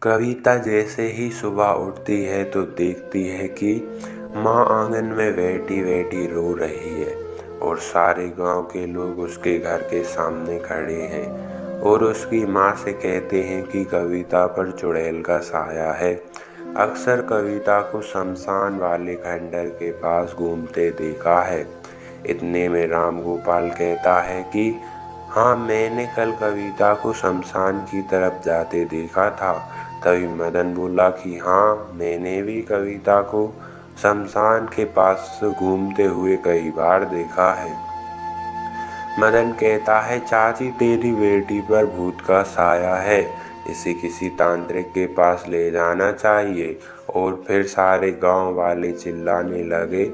कविता जैसे ही सुबह उठती है तो देखती है कि माँ आंगन में बैठी बैठी रो रही है और सारे गांव के लोग उसके घर के सामने खड़े हैं और उसकी माँ से कहते हैं कि कविता पर चुड़ैल का साया है। अक्सर कविता को शमशान वाले खंडर के पास घूमते देखा है। इतने में राम गोपाल कहता है कि हाँ, मैंने कल कविता को शमशान की तरफ जाते देखा था। तभी मदन बोला कि हाँ, मैंने भी कविता को शमशान के पास घूमते हुए कई बार देखा है। मदन कहता है, चाची तेरी बेटी पर भूत का साया है, इसे किसी तांत्रिक के पास ले जाना चाहिए। और फिर सारे गांव वाले चिल्लाने लगे,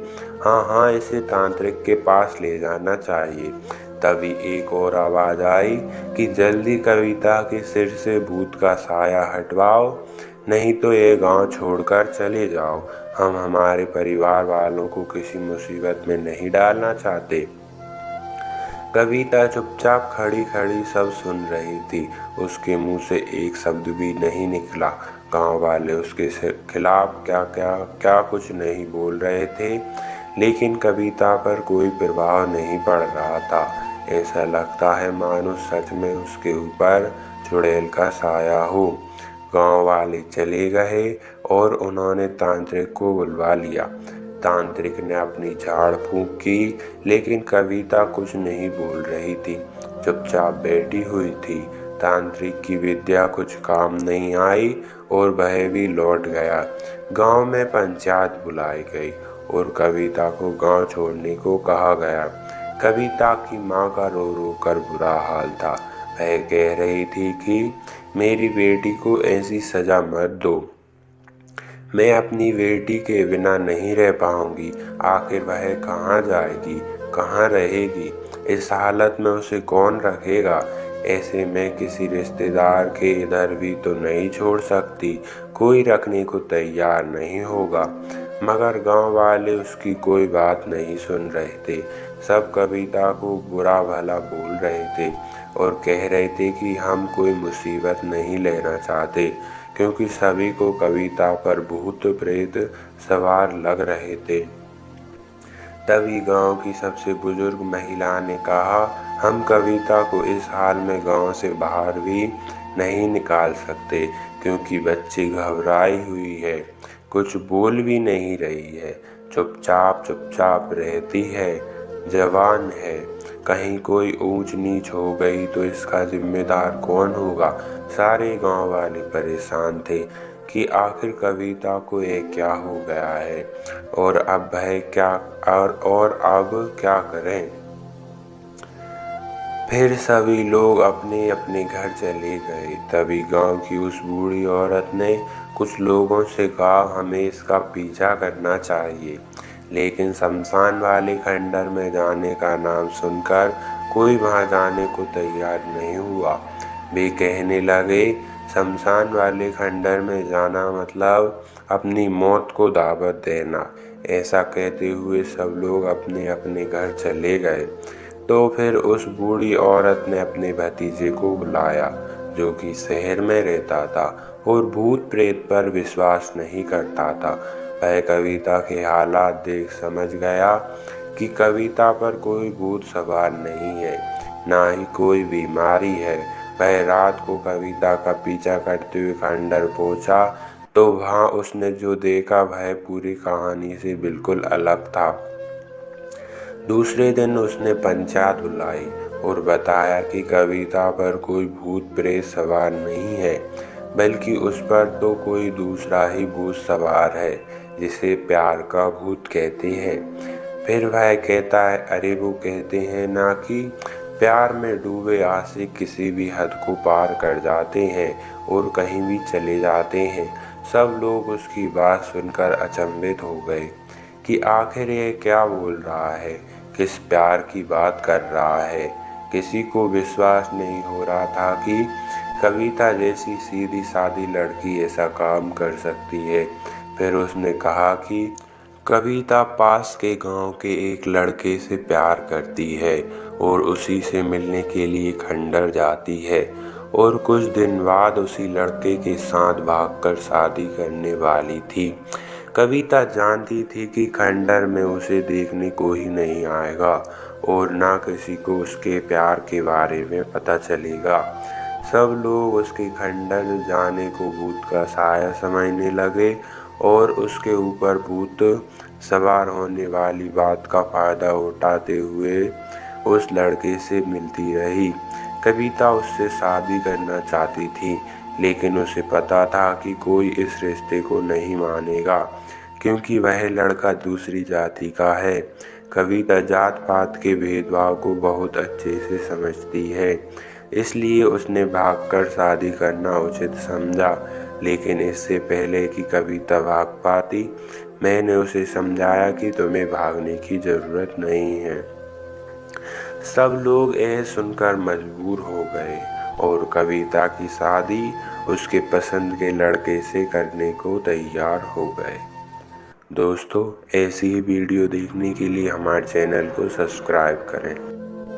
हाँ हाँ, इसे तांत्रिक के पास ले जाना चाहिए। तभी एक और आवाज़ आई कि जल्दी कविता के सिर से भूत का साया हटवाओ, नहीं तो ये गांव छोड़कर चले जाओ। हम हमारे परिवार वालों को किसी मुसीबत में नहीं डालना चाहते। कविता चुपचाप खड़ी खड़ी सब सुन रही थी। उसके मुंह से एक शब्द भी नहीं निकला। गांव वाले उसके खिलाफ क्या क्या क्या कुछ नहीं बोल रहे थे, लेकिन कविता पर कोई प्रभाव नहीं पड़ रहा था। ऐसा लगता है मानो सच में उसके ऊपर चुड़ैल का साया हो। गांव वाले चले गए और उन्होंने तांत्रिक को बुलवा लिया। तांत्रिक ने अपनी झाड़ फूंक की, लेकिन कविता कुछ नहीं बोल रही थी, चुपचाप बैठी हुई थी। तांत्रिक की विद्या कुछ काम नहीं आई और वह भी लौट गया। गांव में पंचायत बुलाई गई और कविता को गांव छोड़ने को कहा गया। कविता की माँ का रो रो कर बुरा हाल था। वह कह रही थी कि मेरी बेटी को ऐसी सजा मत दो, मैं अपनी बेटी के बिना नहीं रह पाऊंगी। आखिर वह कहाँ जाएगी, कहाँ रहेगी? इस हालत में उसे कौन रखेगा? ऐसे में किसी रिश्तेदार के इधर भी तो नहीं छोड़ सकती, कोई रखने को तैयार नहीं होगा। मगर गांव वाले उसकी कोई बात नहीं सुन रहे थे। सब कविता को बुरा भला बोल रहे थे और कह रहे थे कि हम कोई मुसीबत नहीं लेना चाहते, क्योंकि सभी को कविता पर भूत प्रेत सवार लग रहे थे। तभी गांव की सबसे बुजुर्ग महिला ने कहा, हम कविता को इस हाल में गांव से बाहर भी नहीं निकाल सकते, क्योंकि बच्ची घबराई हुई है, कुछ बोल भी नहीं रही है, चुपचाप चुपचाप रहती है, जवान है। कहीं कोई ऊंच नीच हो गई तो इसका जिम्मेदार कौन होगा? सारे गांव वाले परेशान थे कि आखिर कविता को ये क्या हो गया है और अब वह क्या और अब क्या करें। फिर सभी लोग अपने अपने घर चले गए। तभी गांव की उस बूढ़ी औरत ने कुछ लोगों से कहा, हमें इसका पीछा करना चाहिए। लेकिन शमशान वाले खंडर में जाने का नाम सुनकर कोई वहां जाने को तैयार नहीं हुआ। वे कहने लगे, शमशान वाले खंडर में जाना मतलब अपनी मौत को दावत देना। ऐसा कहते हुए सब लोग अपने अपने घर चले गए। तो फिर उस बूढ़ी औरत ने अपने भतीजे को बुलाया, जो कि शहर में रहता था और भूत प्रेत पर विश्वास नहीं करता था। वह कविता के हालात देख समझ गया कि कविता पर कोई भूत सवार नहीं है, ना ही कोई बीमारी है। वह रात को कविता का पीछा करते हुए खंडर पहुंचा तो वहां उसने जो देखा वह पूरी कहानी से बिल्कुल अलग था। दूसरे दिन उसने पंचायत बुलाई और बताया कि कविता पर कोई भूत प्रेत सवार नहीं है, बल्कि उस पर तो कोई दूसरा ही भूत सवार है, जिसे प्यार का भूत कहते हैं। फिर वह कहता है, अरे वो कहते हैं ना कि प्यार में डूबे आशिक किसी भी हद को पार कर जाते हैं और कहीं भी चले जाते हैं। सब लोग उसकी बात सुनकर अचंभित हो गए कि आखिर ये क्या बोल रहा है, किस प्यार की बात कर रहा है। किसी को विश्वास नहीं हो रहा था कि कविता जैसी सीधी सादी लड़की ऐसा काम कर सकती है। फिर उसने कहा कि कविता पास के गांव के एक लड़के से प्यार करती है और उसी से मिलने के लिए खंडर जाती है और कुछ दिन बाद उसी लड़के के साथ भागकर शादी करने वाली थी। कविता जानती थी कि खंडहर में उसे देखने कोई नहीं आएगा और ना किसी को उसके प्यार के बारे में पता चलेगा। सब लोग उसके खंडहर जाने को भूत का साया समझने लगे और उसके ऊपर भूत सवार होने वाली बात का फायदा उठाते हुए उस लड़के से मिलती रही। कविता उससे शादी करना चाहती थी, लेकिन उसे पता था कि कोई इस रिश्ते को नहीं मानेगा क्योंकि वह लड़का दूसरी जाति का है। कविता जात पात के भेदभाव को बहुत अच्छे से समझती है, इसलिए उसने भागकर शादी करना उचित समझा। लेकिन इससे पहले कि कविता भाग पाती, मैंने उसे समझाया कि तुम्हें भागने की ज़रूरत नहीं है। सब लोग यह सुनकर मजबूर हो गए और कविता की शादी उसके पसंद के लड़के से करने को तैयार हो गए। दोस्तों, ऐसी ही वीडियो देखने के लिए हमारे चैनल को सब्सक्राइब करें।